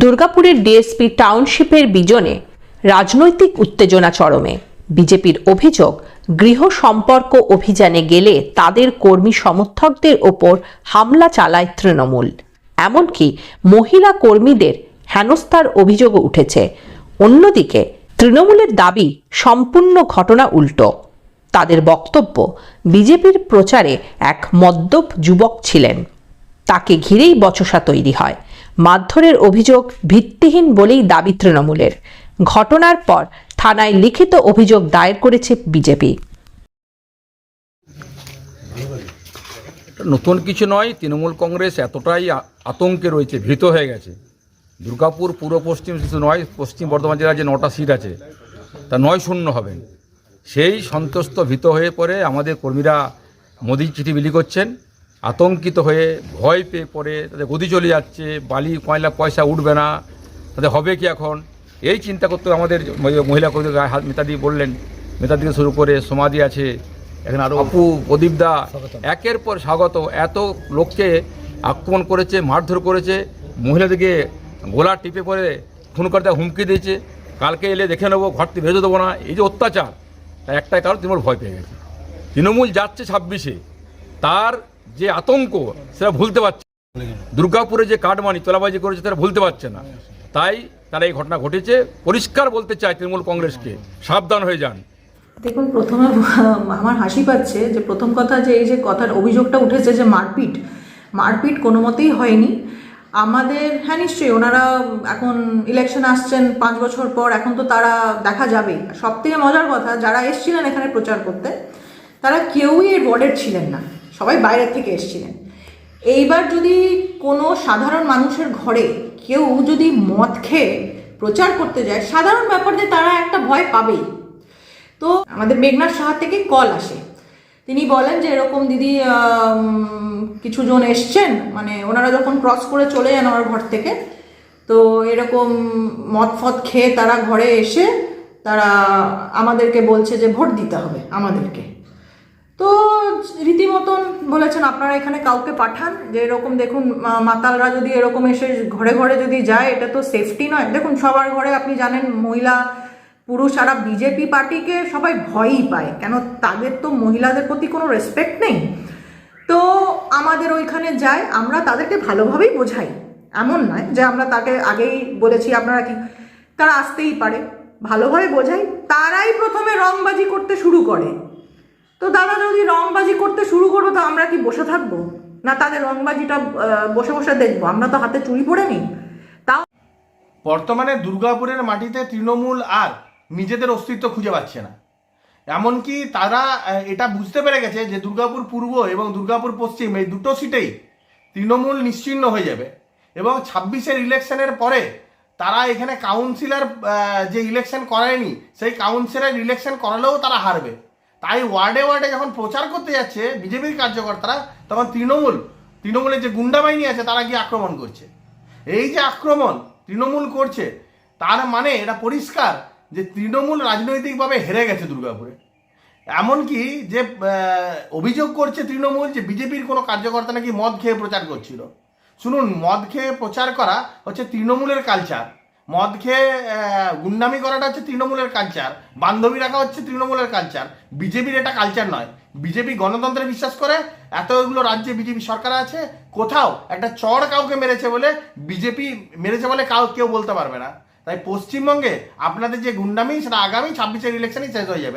দুর্গাপুরের ডিএসপি টাউনশিপের বিজনে রাজনৈতিক উত্তেজনা চরমে। বিজেপির অভিযোগ, গৃহ সম্পর্ক অভিযানে গেলে তাদের কর্মী সমর্থকদের ওপর হামলা চালায় তৃণমূল। এমনকি মহিলা কর্মীদের হেনস্থার অভিযোগও উঠেছে। অন্যদিকে তৃণমূলের দাবি সম্পূর্ণ ঘটনা উল্টো। তাদের বক্তব্য, বিজেপির প্রচারে এক মদ্যপ যুবক ছিলেন, তাকে ঘিরেই বচসা তৈরি হয়। মারধরের অভিযোগ ভিত্তিহীন বলেই দাবি তৃণমূলের। ঘটনার পর থানায় লিখিত অভিযোগ দায়ের করেছে বিজেপি। নতুন কিছু নয়, তৃণমূল কংগ্রেস এতটাই আতঙ্কে রয়েছে, ভীত হয়ে গেছে। দুর্গাপুর পূর্ব পশ্চিম শুধু নয়, পশ্চিম বর্ধমান জেলার যে 9টা সিট আছে তা 9-0 হবেন, সেই সন্তুষ্ট ভীত হয়ে পড়ে আমাদের কর্মীরা মোদি চিঠি বিলি করছেন। আতঙ্কিত হয়ে ভয় পেয়ে পড়ে তাদের গদি চলে যাচ্ছে, বালি কয়লা পয়সা উঠবে না, তাদের হবে কি এখন, এই চিন্তা করতে আমাদের মহিলা কর্মীদের হাত মেতাদি বললেন। মেতাদি থেকে শুরু করে সমাধি আছে, এখানে আরও আপু, প্রদীপদা, একের পর স্বাগত, এত লোককে আক্রমণ করেছে, মারধর করেছে, মহিলাদেরকে গোলা টিপে পরে খুন করতে হুমকি দিয়েছে, কালকে এলে দেখে নেবো, ঘর থেকে ভেজে দেবো না। এই যে অত্যাচার, তাই একটাই কারণ, তৃণমূল ভয় পেয়ে গেছে। তৃণমূল যাচ্ছে 26-এ, তার যে আতঙ্ক সেটা ভুলতে পারছে। দুর্গাপুরে যে কাটমানি তোলাবাজি করেছে তারা ভুলতে পারছে না, তাই তারা এই ঘটনা ঘটেছে। পরিষ্কার বলতে চায় তৃণমূল কংগ্রেসকে, সাবধান হয়ে যান। দেখুন, প্রথমে আমার হাসি পাচ্ছে যে প্রথম কথা যে এই যে কথার অভিযোগটা উঠেছে যে মারপিট কোনো মতেই হয়নি আমাদের। হ্যাঁ, নিশ্চয়ই ওনারা এখন ইলেকশন আসছেন 5 বছর পর, এখন তো তারা দেখা যাবে। সব থেকে মজার কথা, যারা এসছিলেন এখানে প্রচার করতে তারা কেউই এর বর্ডের ছিলেন না, সবাই বাইরের থেকে এসছিলেন। এইবার যদি কোনো সাধারণ মানুষের ঘরে কেউ যদি মদ খেয়ে প্রচার করতে যায়, সাধারণ ব্যাপার যে তারা একটা ভয় পাবেই। তো আমাদের মেঘনাথ সাহা থেকে কল আসে, তিনি বলেন যে এরকম দিদি কিছু জন এসছেন, মানে ওনারা যখন ক্রস করে চলে যান আমার ঘর থেকে, তো এরকম মদ ফদ খেয়ে তারা ঘরে এসে তারা আমাদেরকে বলছে যে ভোট দিতে হবে আমাদেরকে। তো রীতিমতন বলেছেন আপনারা এখানে কাউকে পাঠান, যে এরকম দেখুন মাতালরা যদি এরকম এসে ঘরে ঘরে যদি যায়, এটা তো সেফটি নয়। দেখুন, সবার ঘরে আপনি জানেন মহিলা পুরুষ, আর বিজেপি পার্টিকে সবাই ভয়ই পায়, কেন তাদের তো মহিলাদের প্রতি কোনো রেসপেক্ট নেই। তো আমাদের ওইখানে যায়, আমরা তাদেরকে ভালোভাবেই বোঝাই, এমন নয় যে আমরা তাকে আগেই বলেছি আপনারা কি, তারা আসতেই পারে, ভালোভাবে বোঝাই। তারাই প্রথমে রংবাজি করতে শুরু করে। তো দাদা যদি রংবাজি করতে শুরু করবো, তো আমরা কি বসে থাকবো না? তাদের রংবাজিটা বসে বসে দেখবো? আমরা তো হাতে চুরি পড়ে নিই। তাও বর্তমানে দুর্গাপুরের মাটিতে তৃণমূল আর নিজেদের অস্তিত্ব খুঁজে পাচ্ছে না। এমনকি তারা এটা বুঝতে পেরে গেছে যে দুর্গাপুর পূর্ব এবং দুর্গাপুর পশ্চিম এই দুটো সিটেই তৃণমূল নিশ্চিহ্ন হয়ে যাবে, এবং 26-এর ইলেকশনের পরে তারা এখানে কাউন্সিলর যে ইলেকশন করায়নি, সেই কাউন্সিলর ইলেকশন করালেও তারা হারবে। তাই ওয়ার্ডে ওয়ার্ডে যখন প্রচার করতে যাচ্ছে বিজেপির কার্যকর্তারা, তখন তৃণমূলের যে গুন্ডা বাহিনী আছে তারা গিয়ে আক্রমণ করছে। এই যে আক্রমণ তৃণমূল করছে, তার মানে এটা পরিষ্কার যে তৃণমূল রাজনৈতিকভাবে হেরে গেছে দুর্গাপুরে। এমনকি যে অভিযোগ করছে তৃণমূল যে বিজেপির কোনো কার্যকর্তা নাকি মদ খেয়ে প্রচার করছিল। শুনুন, মদ খেয়ে প্রচার করা হচ্ছে তৃণমূলের কালচার, মদ খেয়ে গুন্ডামি করাটা হচ্ছে তৃণমূলের কালচার, বান্ধবী রাখা হচ্ছে তৃণমূলের কালচার। বিজেপির এটা কালচার নয়। বিজেপি গণতন্ত্রে বিশ্বাস করে। এতগুলো রাজ্যে বিজেপি সরকার আছে, কোথাও একটা চড় কাউকে মেরেছে বলে বিজেপি মেরেছে বলে কেউ বলতে পারবে না। তাই পশ্চিমবঙ্গে আপনাদের যে গুন্ডামি, সেটা আগামী 26-এর ইলেকশনেই শেষ হয়ে যাবে।